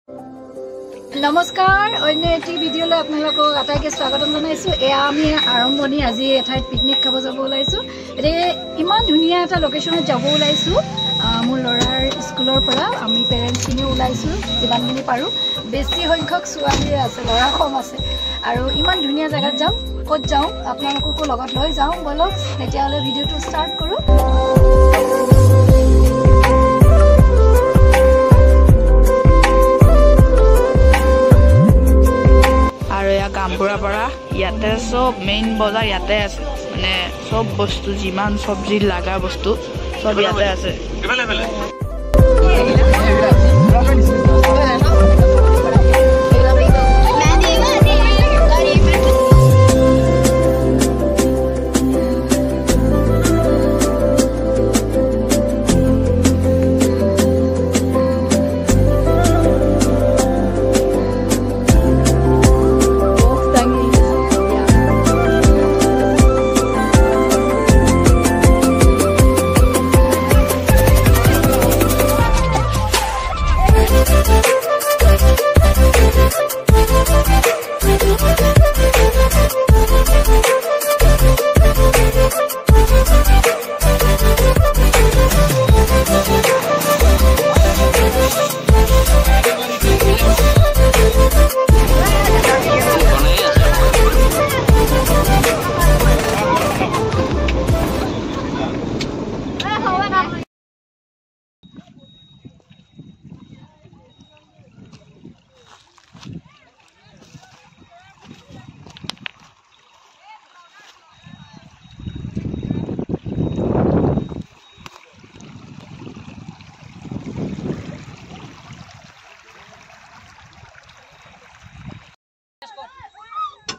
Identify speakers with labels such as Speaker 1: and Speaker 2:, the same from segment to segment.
Speaker 1: নমস্কাৰ অন্য এটি ভিডিঅ'লৈ আপোনালোকক আটাইকে স্বাগতম জনাইছোঁ। এয়া আমি আৰম্ভণি আজি এঠাইত পিকনিক খাব যাব ওলাইছোঁ। এতিয়া ইমান ধুনীয়া এটা লোকেশ্যনত যাব ওলাইছোঁ। মোৰ ল'ৰাৰ স্কুলৰ পৰা আমি পেৰেণ্টছখিনিও ওলাইছোঁ যিমানখিনি পাৰোঁ। বেছি সংখ্যক ছোৱালী আছে, ল'ৰা কম আছে আৰু ইমান ধুনীয়া জেগাত যাম। ক'ত যাওঁ আপোনালোককো লগত লৈ যাওঁ ব'লক। তেতিয়াহ'লে ভিডিঅ'টো ষ্টাৰ্ট কৰোঁ।
Speaker 2: আৰু এয়া কামপুৰাৰ পৰা ইয়াতে চব মেইন বজাৰ ইয়াতে আছে, মানে চব বস্তু যিমান চব্জি লগা বস্তু চব ইয়াতে আছে।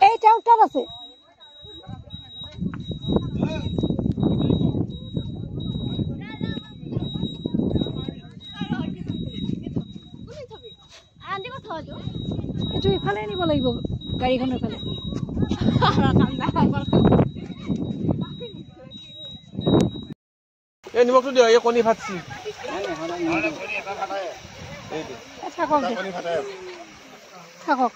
Speaker 1: এইটা উত্তর আছে এইটো ইফালে নিব লাগিব গাড়ীখন ইফালে।
Speaker 3: এই নিমখটো দিয়ক, এই কণী ফাটছি।
Speaker 1: থাকক থাকক।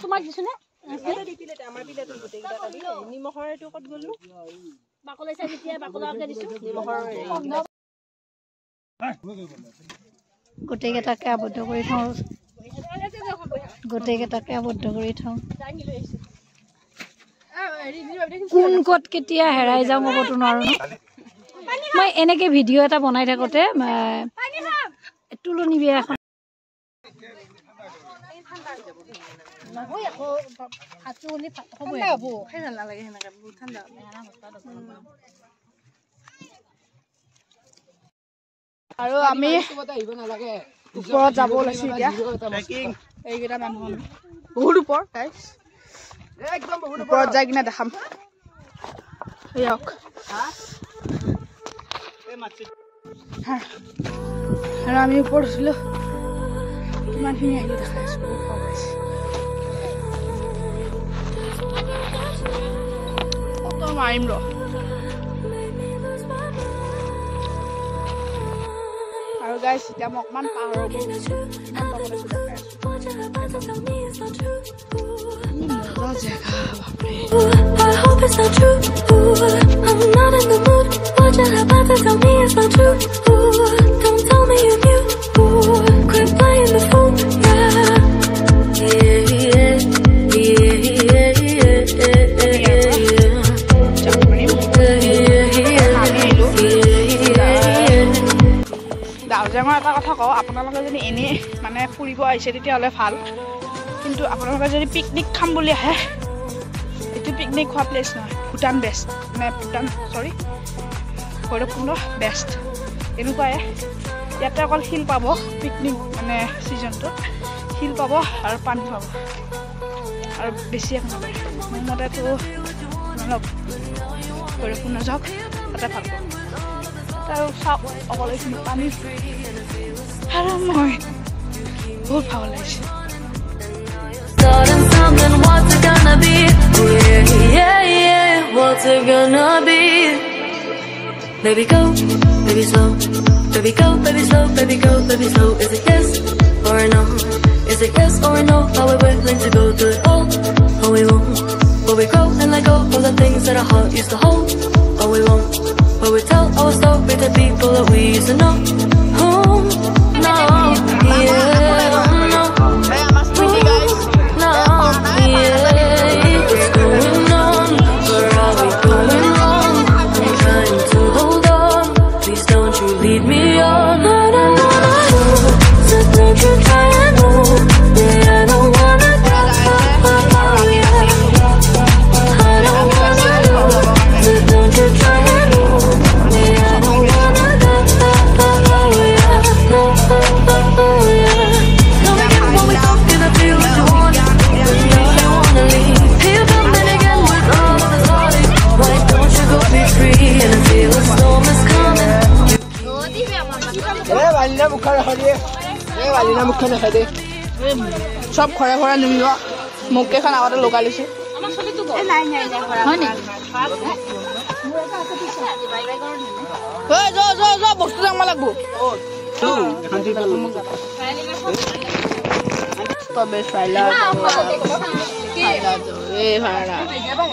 Speaker 1: তোমাক দিছো নে নিমখৰ এইটো ক'ত গ'লো বাকলাইছা যেতিয়া বাকলাকে দিছো নিমখৰ গোটেইকেইটাকে আবদ্ধ কৰি থওঁ, গোটেইকেইটাকে আবদ্ধ কৰি থওঁ। কোন ক'ত কেতিয়া হেৰাই যাওঁ ক'বতো নোৱাৰো। মই এনেকে ভিডিঅ' এটা বনাই থাকোঁতে তুলনি বিয়া এখন
Speaker 2: আৰু আমি ওপৰত যাব ওলাইছো এতিয়া। এইকেইটা মানুহ বহুত ওপৰ, ওপৰত যাই কিনে দেখাম। আৰু আমি ওপৰত উঠিলো, কিমানখিনি আহিলো দেখাই আছো। অত মাৰিম ৰ। আৰু গাইছ এতিয়া মই অকমান পাহাৰৰ ওপৰত উঠিছো, কিমান তলত আছো দেখাই আছো। মজা জেগা বাপৰে। I hope it's not true. I'm not in the mood. What you're about to tell me is not true. Don't tell me you knew. Quit playing the fool. ডাউজেঙৰ এটা কথা কওঁ, আপোনালোকে যদি এনেই মানে ফুৰিব আহিছে তেতিয়াহ'লে ভাল, কিন্তু আপোনালোকে যদি পিকনিক খাম বুলি আহে, এইটো পিকনিক খোৱা প্লেচ নহয়। ভূটান বেষ্ট, মানে ভূটান ভৈৰৱকুণ্ড বেষ্ট। এনেকুৱাই ইয়াতে অকল শিল পাব, পিকনিক মানে ছিজনটোত শিল পাব আৰু পানী পাব, আৰু বেছি একো নাপায়। মোৰ মতেতো
Speaker 3: অলপ বৰষুণ নাযাওক তাতে ভাল পাওঁ আৰু চাওক অকলেখিনি পানী আৰু মই বহুত ভাল লাগিছে
Speaker 2: Starting something, what's it gonna be? Yeah, what's it gonna be? Baby go, baby slow. Baby go, baby slow, baby go, baby slow. Is it yes or no? Is it yes or no? Are we willing to go through it all? Or we won't? Will we grow and let go of the things that our heart used to hold? Or we won't? Will we tell our story to people that we used to know? Oh, no, yeah.
Speaker 3: সব ঘৰে ঘৰে নিমিব মোক কেইখন আগতে লগাই লৈছে বস্তু জানিব লাগিব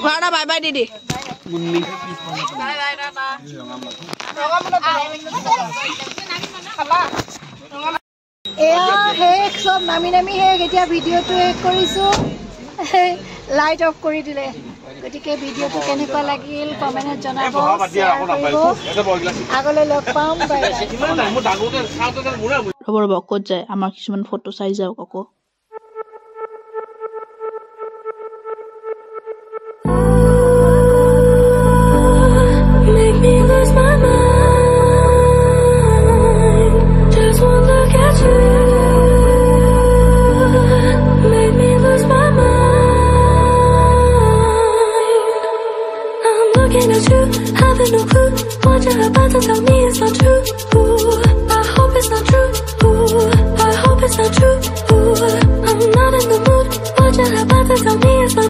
Speaker 3: ভাড়া বাই বাই দিদি
Speaker 1: এয়া শেষ চব নামি নামি শেষ এতিয়া ভিডিঅ'টো শেষ কৰিছোঁ লাইট অফ কৰি দিলে গতিকে ভিডিঅ'টো কেনেকুৱা লাগিল কমেণ্টত জনাব আগলৈ লগ পাম
Speaker 3: ৰ'ব ক'ত যায় আমাৰ কিছুমান ফটো চাই যাওক আকৌ
Speaker 2: Having no clue what you're about to tell me is not true. Ooh, I hope it's not true. Ooh, I hope it's not true. Ooh, I'm not in the mood. What you're about to tell me is not